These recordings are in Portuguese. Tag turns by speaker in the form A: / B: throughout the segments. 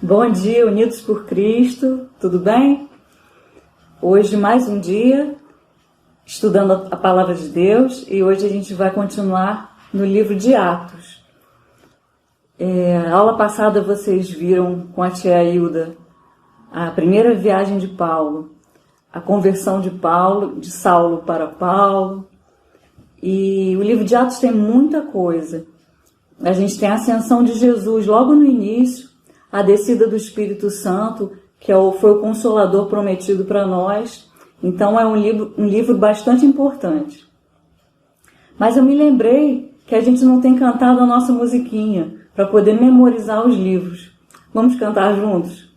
A: Bom dia, unidos por Cristo, tudo bem? Hoje mais um dia, estudando a Palavra de Deus, e hoje a gente vai continuar no livro de Atos. A aula passada vocês viram com a tia Hilda a primeira viagem de Paulo, a conversão de Saulo para Paulo, e o livro de Atos tem muita coisa. A gente tem a ascensão de Jesus logo no início, a descida do Espírito Santo, que foi o Consolador prometido para nós. Então é um livro bastante importante. Mas eu me lembrei que a gente não tem cantado a nossa musiquinha para poder memorizar os livros. Vamos cantar juntos?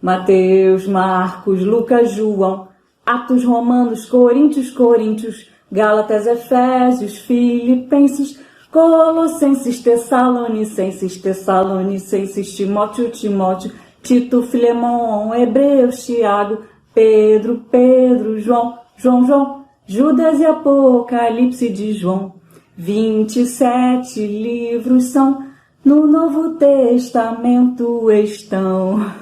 A: Mateus, Marcos, Lucas, João, Atos, Romanos, Coríntios, Gálatas, Efésios, Filipenses, Colossenses, Tessalonicenses, Timóteo, Tito, Filemão, Hebreus, Tiago, Pedro, João, Judas e Apocalipse de João. 27 livros são, no Novo Testamento estão.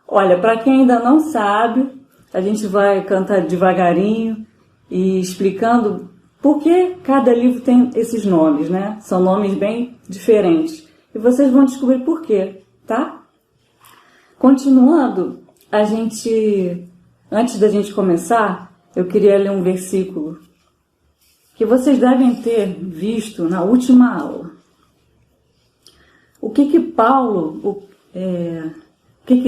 A: Olha, para quem ainda não sabe, a gente vai cantar devagarinho e explicando por que cada livro tem esses nomes, né? São nomes bem diferentes. E vocês vão descobrir por quê, tá? Continuando, antes da gente começar, eu queria ler um versículo que vocês devem ter visto na última aula. O que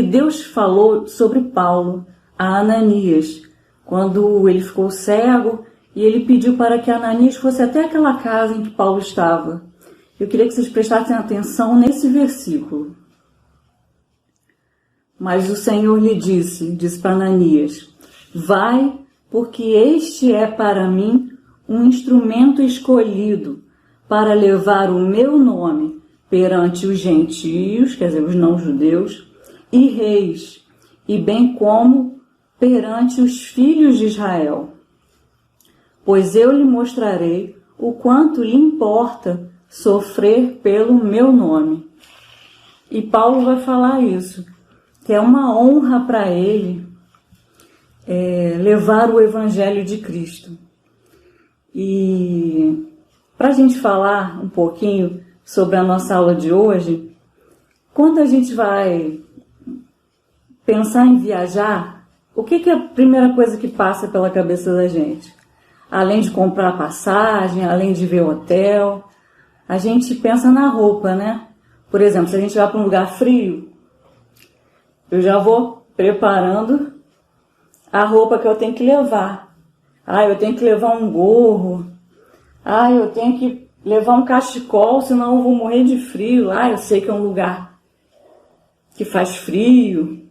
A: Deus falou sobre Paulo a Ananias, quando ele ficou cego e ele pediu para que Ananias fosse até aquela casa em que Paulo estava. Eu queria que vocês prestassem atenção nesse versículo. Mas o Senhor lhe disse para Ananias: vai, porque este é para mim um instrumento escolhido para levar o meu nome perante os gentios, quer dizer, os não-judeus, e reis, e bem como perante os filhos de Israel. Pois eu lhe mostrarei o quanto lhe importa sofrer pelo meu nome. E Paulo vai falar isso, que é uma honra para ele levar o Evangelho de Cristo. E para a gente falar um pouquinho sobre a nossa aula de hoje, quando a gente vai pensar em viajar, o que é a primeira coisa que passa pela cabeça da gente? Além de comprar passagem, além de ver hotel, a gente pensa na roupa, né? Por exemplo, se a gente vai para um lugar frio, eu já vou preparando a roupa que eu tenho que levar. Eu tenho que levar um gorro. Eu tenho que levar um cachecol, senão eu vou morrer de frio. Eu sei que é um lugar que faz frio.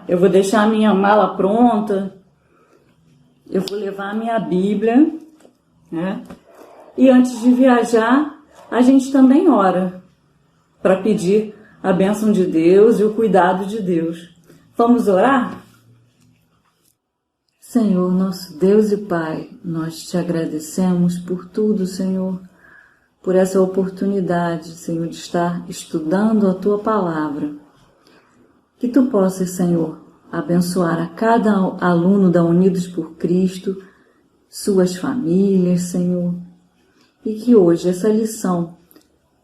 A: Eu vou deixar a minha mala pronta. Eu vou levar a minha Bíblia, né? E antes de viajar, a gente também ora para pedir a bênção de Deus e o cuidado de Deus. Vamos orar? Senhor, nosso Deus e Pai, nós te agradecemos por tudo, Senhor, por essa oportunidade, Senhor, de estar estudando a Tua Palavra. Que Tu possas, Senhor, abençoar a cada aluno da Unidos por Cristo, suas famílias, Senhor, e que hoje essa lição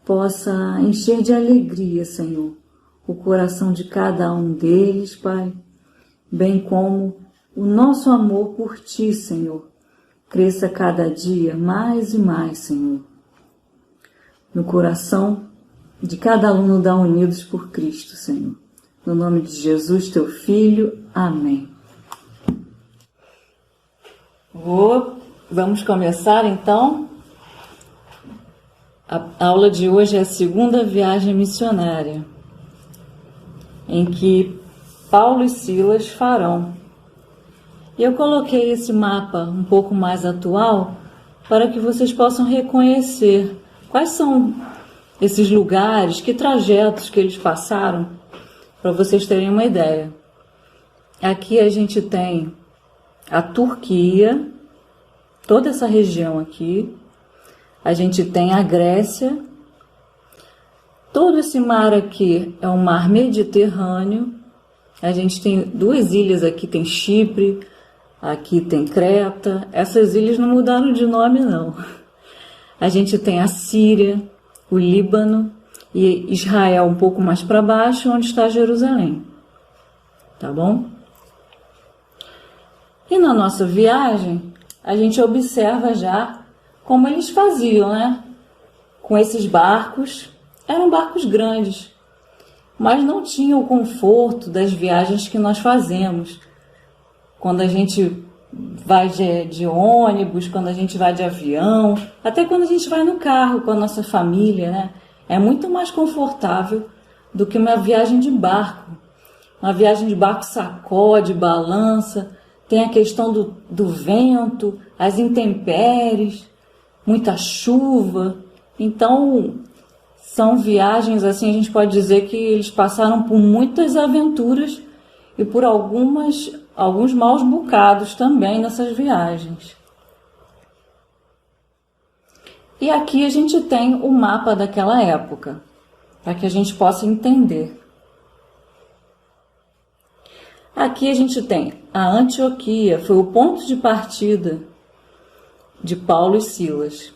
A: possa encher de alegria, Senhor, o coração de cada um deles, Pai, bem como o nosso amor por Ti, Senhor, cresça cada dia mais e mais, Senhor, no coração de cada aluno da Unidos por Cristo, Senhor. No nome de Jesus, Teu Filho. Amém. Vamos começar, então. A aula de hoje é a segunda viagem missionária, em que Paulo e Silas farão. E eu coloquei esse mapa um pouco mais atual para que vocês possam reconhecer quais são esses lugares, que trajetos que eles passaram, para vocês terem uma ideia. Aqui a gente tem a Turquia, toda essa região aqui. A gente tem a Grécia, Todo esse mar aqui é o mar Mediterrâneo. A gente tem 2 ilhas aqui, tem Chipre, aqui tem Creta. Essas ilhas não mudaram de nome, não. A gente tem a Síria, o Líbano e Israel um pouco mais para baixo, onde está Jerusalém. Tá bom? E na nossa viagem, a gente observa já como eles faziam, né? Com esses barcos. Eram barcos grandes, mas não tinham o conforto das viagens que nós fazemos. Quando a gente vai de ônibus, quando a gente vai de avião, até quando a gente vai no carro com a nossa família, né? É muito mais confortável do que uma viagem de barco. Uma viagem de barco sacode, balança, tem a questão do vento, as intempéries, muita chuva. Então, são viagens, assim, a gente pode dizer que eles passaram por muitas aventuras e por alguns maus bocados também nessas viagens. E aqui a gente tem o mapa daquela época, para que a gente possa entender. Aqui a gente tem a Antioquia, foi o ponto de partida de Paulo e Silas.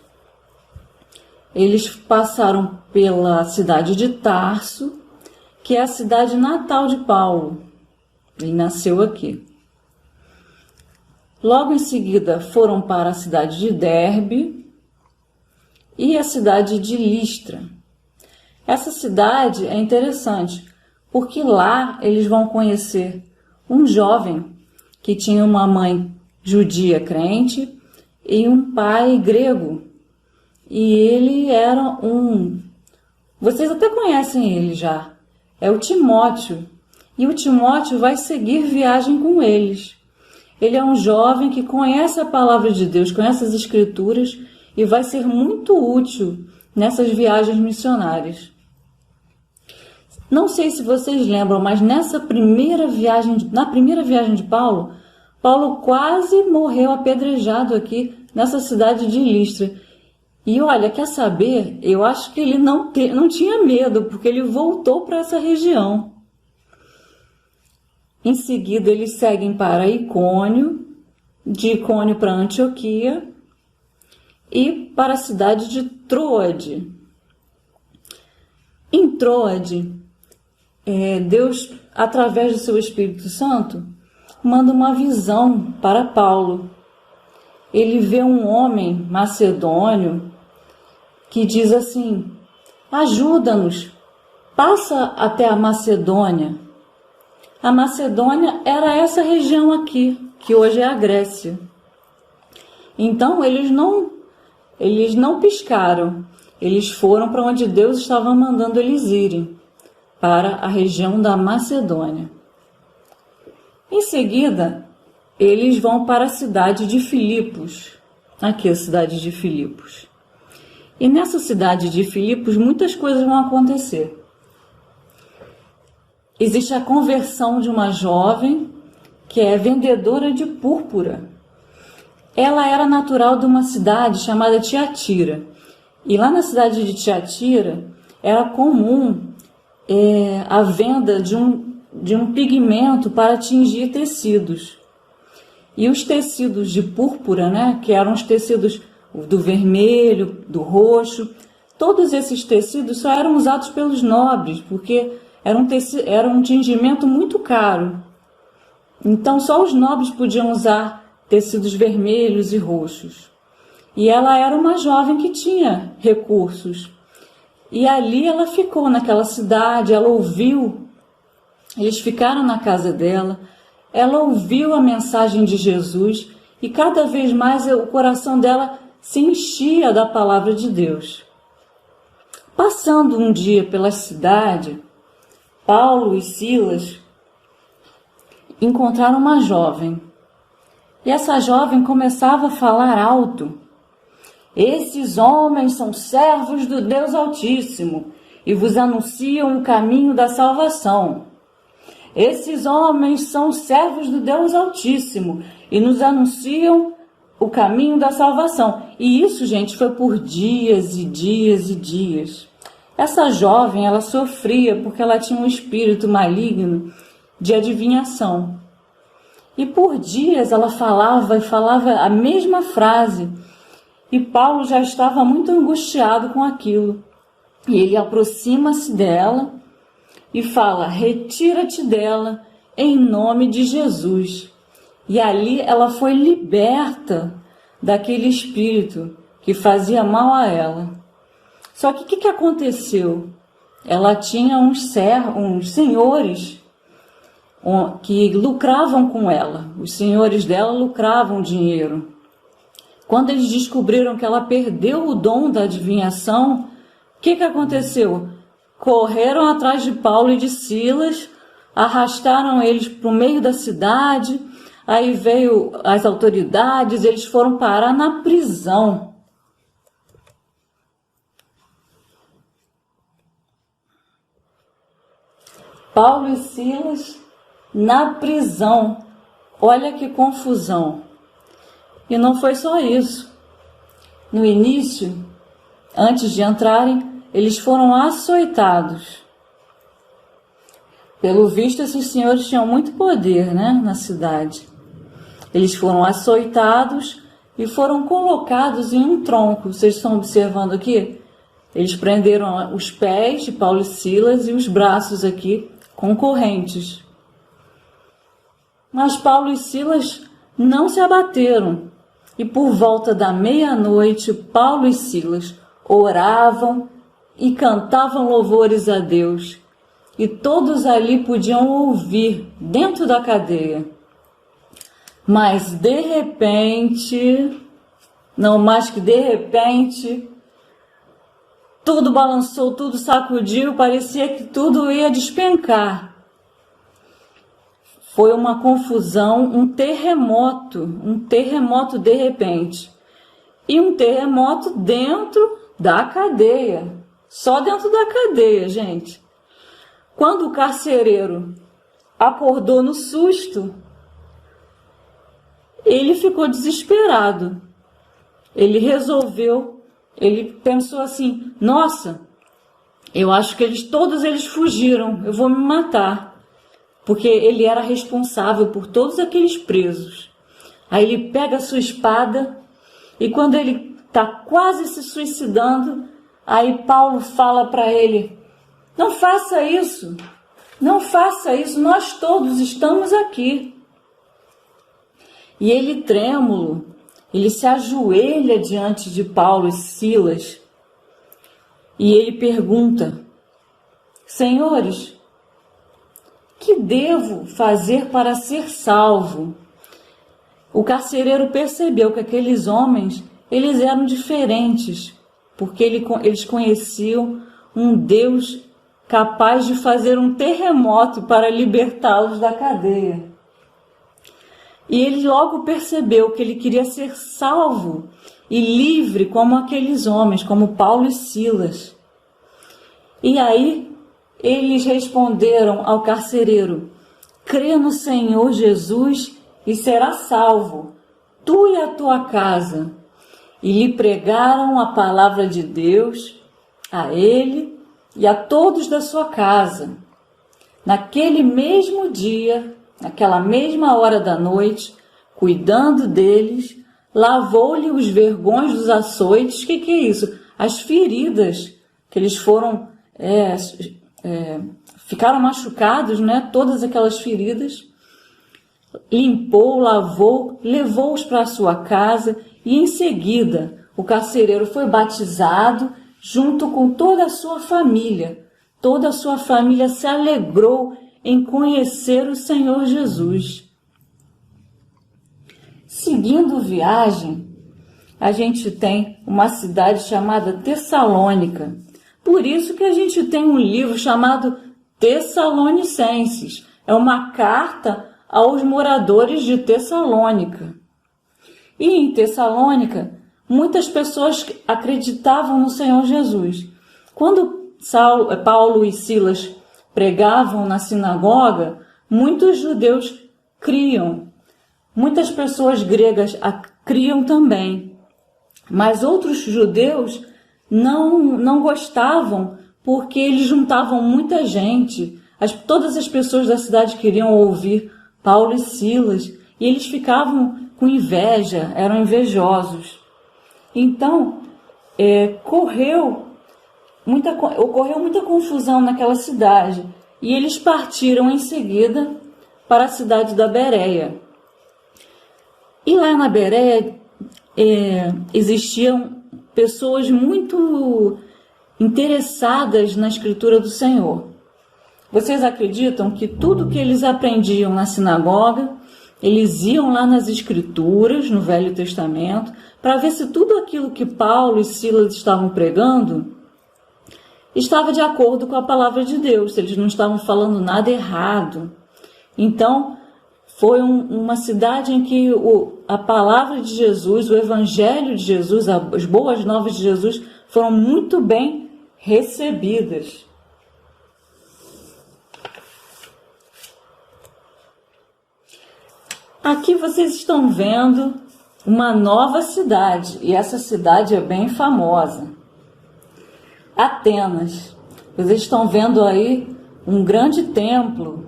A: Eles passaram pela cidade de Tarso, que é a cidade natal de Paulo. Ele nasceu aqui. Logo em seguida foram para a cidade de Derbe e a cidade de Listra. Essa cidade é interessante, porque lá eles vão conhecer um jovem que tinha uma mãe judia crente e um pai grego. E ele era vocês até conhecem ele já, é o Timóteo. E o Timóteo vai seguir viagem com eles. Ele é um jovem que conhece a palavra de Deus, conhece as escrituras e vai ser muito útil nessas viagens missionárias. Não sei se vocês lembram, mas na primeira viagem de Paulo, Paulo quase morreu apedrejado aqui nessa cidade de Listra. E olha, quer saber? Eu acho que ele não tinha medo, porque ele voltou para essa região. Em seguida, eles seguem para Icônio, de Icônio para Antioquia e para a cidade de Troade. Em Troade, Deus, através do seu Espírito Santo, manda uma visão para Paulo. Ele vê um homem macedônio que diz assim: ajuda-nos, passa até a Macedônia. A Macedônia era essa região aqui, que hoje é a Grécia. Então eles não piscaram, eles foram para onde Deus estava mandando eles irem, para a região da Macedônia. Em seguida, eles vão para a cidade de Filipos. Aqui a cidade de Filipos. E nessa cidade de Filipos, muitas coisas vão acontecer. Existe a conversão de uma jovem que é vendedora de púrpura. Ela era natural de uma cidade chamada Tiatira. E lá na cidade de Tiatira, era comum a venda de um pigmento para tingir tecidos. E os tecidos de púrpura, né, que eram os tecidos do vermelho, do roxo, todos esses tecidos só eram usados pelos nobres, porque era um tingimento muito caro. Então só os nobres podiam usar tecidos vermelhos e roxos. E ela era uma jovem que tinha recursos. E ali ela ficou naquela cidade, ela ouviu, eles ficaram na casa dela, ela ouviu a mensagem de Jesus e cada vez mais o coração dela se enchia da palavra de Deus. Passando um dia pela cidade, Paulo e Silas encontraram uma jovem. E essa jovem começava a falar alto. Esses homens são servos do Deus Altíssimo e vos anunciam o caminho da salvação. Esses homens são servos do Deus Altíssimo e nos anunciam o caminho da salvação. E isso, gente, foi por dias e dias e dias. Essa jovem, ela sofria porque ela tinha um espírito maligno de adivinhação. E por dias ela falava e falava a mesma frase. E Paulo já estava muito angustiado com aquilo. E ele aproxima-se dela e fala: retira-te dela em nome de Jesus. E ali ela foi liberta daquele espírito que fazia mal a ela. Só que o que aconteceu? Ela tinha uns senhores que lucravam com ela. Os senhores dela lucravam dinheiro. Quando eles descobriram que ela perdeu o dom da adivinhação, o que aconteceu? Correram atrás de Paulo e de Silas, arrastaram eles para o meio da cidade, aí veio as autoridades, eles foram parar na prisão. Paulo e Silas na prisão. Olha que confusão. E não foi só isso. No início, antes de entrarem, eles foram açoitados. Pelo visto, esses senhores tinham muito poder, né, na cidade. Eles foram açoitados e foram colocados em um tronco. Vocês estão observando aqui? Eles prenderam os pés de Paulo e Silas e os braços aqui com correntes. Mas Paulo e Silas não se abateram. E por volta da meia-noite, Paulo e Silas oravam e cantavam louvores a Deus. E todos ali podiam ouvir dentro da cadeia. Mas de repente, não mais que de repente, tudo balançou, tudo sacudiu, parecia que tudo ia despencar. Foi uma confusão, um terremoto de repente. E um terremoto dentro da cadeia. Só dentro da cadeia, gente. Quando o carcereiro acordou no susto, ele ficou desesperado. Ele pensou assim: nossa, eu acho que todos eles fugiram, eu vou me matar. Porque ele era responsável por todos aqueles presos. Aí ele pega a sua espada e quando ele está quase se suicidando, aí Paulo fala para ele: não faça isso, nós todos estamos aqui. E ele, trêmulo, ele se ajoelha diante de Paulo e Silas e ele pergunta: senhores, que devo fazer para ser salvo? O carcereiro percebeu que aqueles homens, eles eram diferentes, porque eles conheciam um Deus capaz de fazer um terremoto para libertá-los da cadeia. E ele logo percebeu que ele queria ser salvo e livre como aqueles homens, como Paulo e Silas. E aí eles responderam ao carcereiro: crê no Senhor Jesus e serás salvo, tu e a tua casa. E lhe pregaram a palavra de Deus, a ele e a todos da sua casa. Naquele mesmo dia, naquela mesma hora da noite, cuidando deles, lavou-lhe os vergões dos açoites. O que é isso? As feridas que eles foram... ficaram machucados, né? Todas aquelas feridas, limpou, lavou, levou-os para a sua casa e em seguida o carcereiro foi batizado junto com toda a sua família. Toda a sua família se alegrou em conhecer o Senhor Jesus. Seguindo viagem, a gente tem uma cidade chamada Tessalônica. Por isso que a gente tem um livro chamado Tessalonicenses. É uma carta aos moradores de Tessalônica. E em Tessalônica, muitas pessoas acreditavam no Senhor Jesus. Quando Paulo e Silas pregavam na sinagoga, muitos judeus criam. Muitas pessoas gregas criam também. Mas outros judeus não gostavam porque eles juntavam muita gente. Todas as pessoas da cidade queriam ouvir Paulo e Silas, e eles ficavam com inveja, eram invejosos. Então, ocorreu muita confusão naquela cidade, e eles partiram em seguida para a cidade da Bereia. E lá na Bereia existiam pessoas muito interessadas na Escritura do Senhor. Vocês acreditam que tudo que eles aprendiam na sinagoga, eles iam lá nas Escrituras, no Velho Testamento, para ver se tudo aquilo que Paulo e Silas estavam pregando estava de acordo com a palavra de Deus, se eles não estavam falando nada errado. Então, foi uma cidade em que a palavra de Jesus, o Evangelho de Jesus, as boas novas de Jesus foram muito bem recebidas. Aqui vocês estão vendo uma nova cidade, e essa cidade é bem famosa. Atenas. Vocês estão vendo aí um grande templo.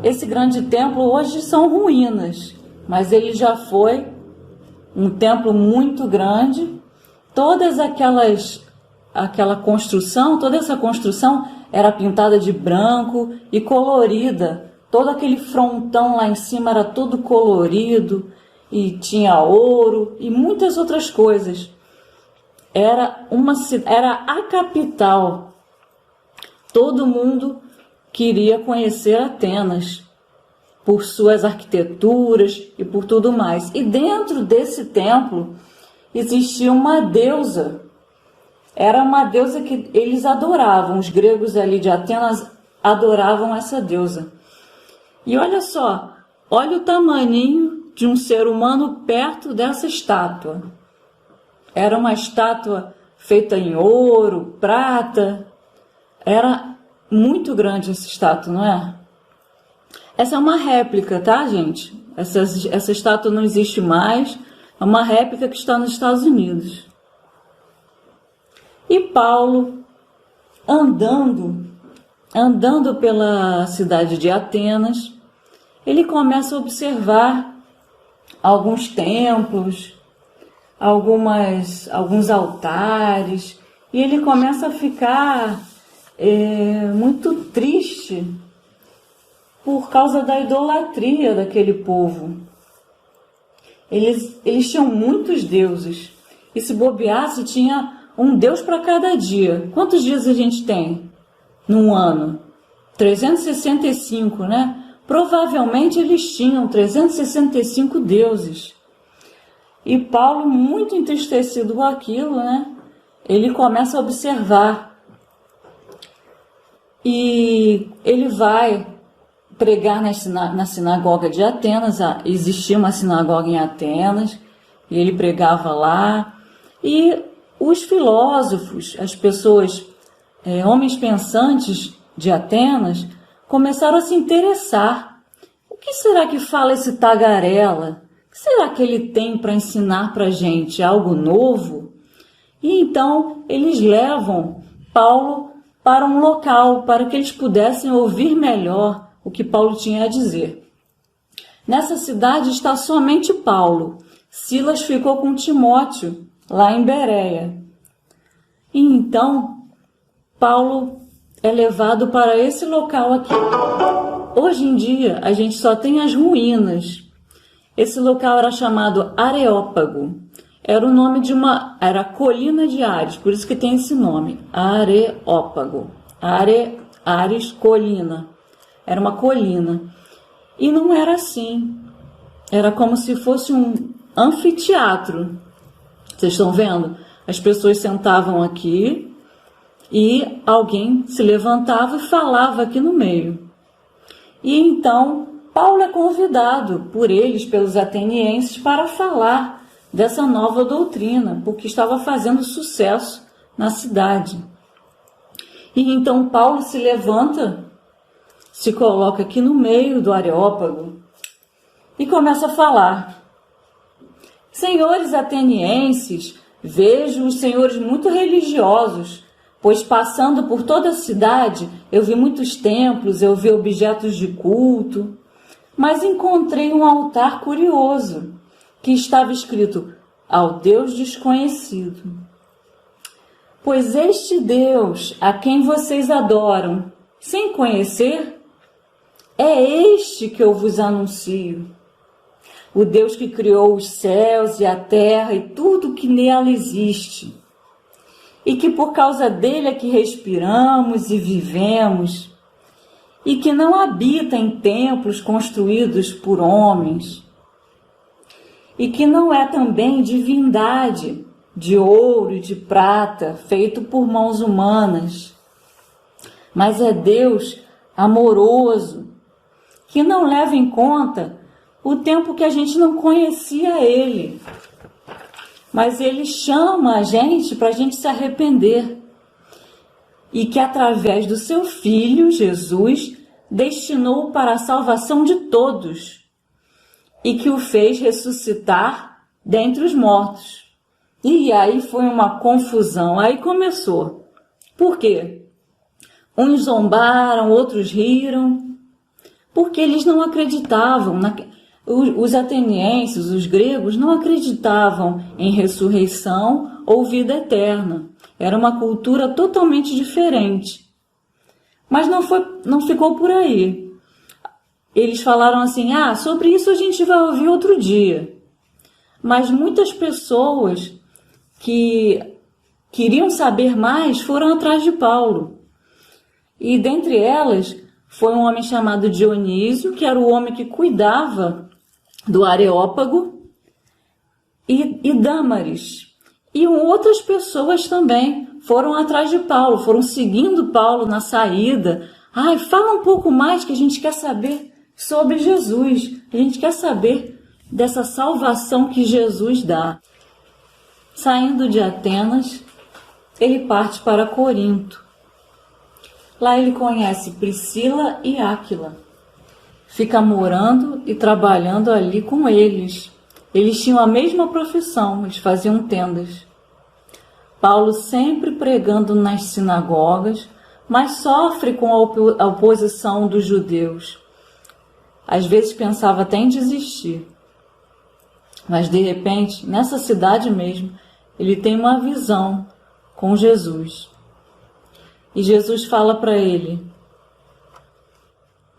A: Esse grande templo hoje são ruínas, mas ele já foi um templo muito grande. Toda essa construção era pintada de branco e colorida. Todo aquele frontão lá em cima era todo colorido e tinha ouro e muitas outras coisas. Era a capital. Todo mundo queria conhecer Atenas por suas arquiteturas e por tudo mais. E dentro desse templo existia uma deusa. Era uma deusa que eles adoravam. Os gregos ali de Atenas adoravam essa deusa. E olha só, olha o tamaninho de um ser humano perto dessa estátua. Era uma estátua feita em ouro, prata. Era muito grande essa estátua, não é? Essa é uma réplica, tá, gente? Essa estátua não existe mais. É uma réplica que está nos Estados Unidos. E Paulo, andando pela cidade de Atenas, ele começa a observar alguns templos, alguns altares, e ele começa a ficar muito triste por causa da idolatria daquele povo. Eles tinham muitos deuses, e se bobeasse tinha um deus para cada dia. Quantos dias a gente tem num ano? 365, né? Provavelmente eles tinham 365 deuses. E Paulo, muito entristecido com aquilo, né? Ele começa a observar. E ele vai pregar na sinagoga de Atenas. Existia uma sinagoga em Atenas, e ele pregava lá. E os filósofos, as pessoas, homens pensantes de Atenas, começaram a se interessar. O que será que fala esse tagarela? O que será que ele tem para ensinar para a gente? Algo novo? E então eles levam Paulo para um local, para que eles pudessem ouvir melhor o que Paulo tinha a dizer. Nessa cidade está somente Paulo. Silas ficou com Timóteo, lá em Bereia. E então Paulo é levado para esse local aqui. Hoje em dia a gente só tem as ruínas. Esse local era chamado Areópago. Era o nome era a colina de Ares, por isso que tem esse nome, Areópago. Ares, colina. Era uma colina. E não era assim. Era como se fosse um anfiteatro. Vocês estão vendo? As pessoas sentavam aqui e alguém se levantava e falava aqui no meio. E então Paulo é convidado por eles, pelos atenienses, para falar dessa nova doutrina, porque estava fazendo sucesso na cidade. E então Paulo se levanta, se coloca aqui no meio do Areópago e começa a falar. Senhores atenienses, vejo os senhores muito religiosos, pois passando por toda a cidade, eu vi muitos templos, eu vi objetos de culto, mas encontrei um altar curioso, que estava escrito: ao Deus desconhecido. Pois este Deus, a quem vocês adoram, sem conhecer, é este que eu vos anuncio. O Deus que criou os céus e a terra e tudo que nela existe. E que por causa dele é que respiramos e vivemos. E que não habita em templos construídos por homens. E que não é também divindade de ouro e de prata feito por mãos humanas. Mas é Deus amoroso, que não leva em conta o tempo que a gente não conhecia Ele. Mas Ele chama a gente para a gente se arrepender. E que através do seu Filho, Jesus, destinou para a salvação de todos. E que o fez ressuscitar dentre os mortos. E aí foi uma confusão, aí começou. Por quê? Uns zombaram, outros riram, porque eles não acreditavam. Os atenienses, os gregos, não acreditavam em ressurreição ou vida eterna. Era uma cultura totalmente diferente. Mas não ficou por aí. Eles falaram assim: sobre isso a gente vai ouvir outro dia. Mas muitas pessoas que queriam saber mais foram atrás de Paulo. E dentre elas foi um homem chamado Dionísio, que era o homem que cuidava do Areópago, e Dâmaris. E outras pessoas também foram atrás de Paulo, foram seguindo Paulo na saída. Fala um pouco mais, que a gente quer saber sobre Jesus. A gente quer saber dessa salvação que Jesus dá. Saindo de Atenas, ele parte para Corinto. Lá ele conhece Priscila e Áquila. Fica morando e trabalhando ali com eles. Eles tinham a mesma profissão, eles faziam tendas. Paulo sempre pregando nas sinagogas, mas sofre com a oposição dos judeus. Às vezes pensava até em desistir. Mas de repente, nessa cidade mesmo, ele tem uma visão com Jesus. E Jesus fala para ele: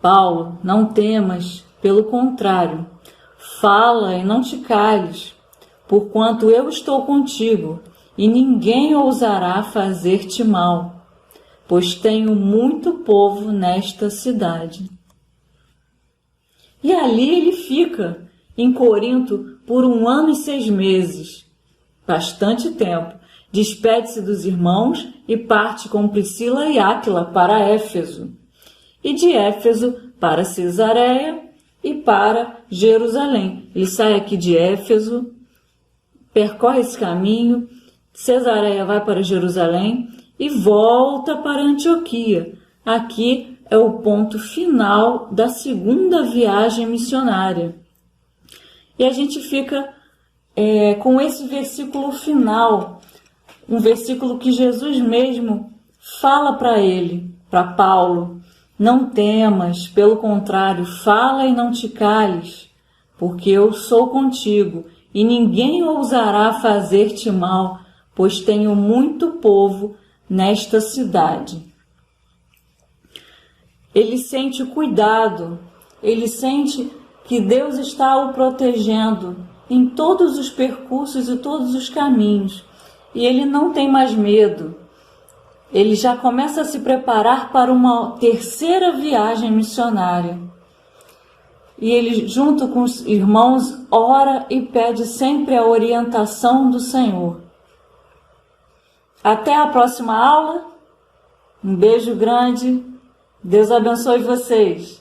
A: Paulo, não temas, pelo contrário, fala e não te cales, porquanto eu estou contigo, e ninguém ousará fazer-te mal, pois tenho muito povo nesta cidade. E ali ele fica, em Corinto, por 1 ano e 6 meses, bastante tempo. Despede-se dos irmãos e parte com Priscila e Áquila para Éfeso. E de Éfeso para Cesareia e para Jerusalém. Ele sai aqui de Éfeso, percorre esse caminho, Cesareia vai para Jerusalém e volta para Antioquia. Aqui é o ponto final da segunda viagem missionária. E a gente fica com esse versículo final, um versículo que Jesus mesmo fala para ele, para Paulo: não temas, pelo contrário, fala e não te cales, porque eu sou contigo, e ninguém ousará fazer-te mal, pois tenho muito povo nesta cidade. Ele sente cuidado, ele sente que Deus está o protegendo em todos os percursos e todos os caminhos. E ele não tem mais medo. Ele já começa a se preparar para uma terceira viagem missionária. E ele, junto com os irmãos, ora e pede sempre a orientação do Senhor. Até a próxima aula. Um beijo grande. Deus abençoe vocês.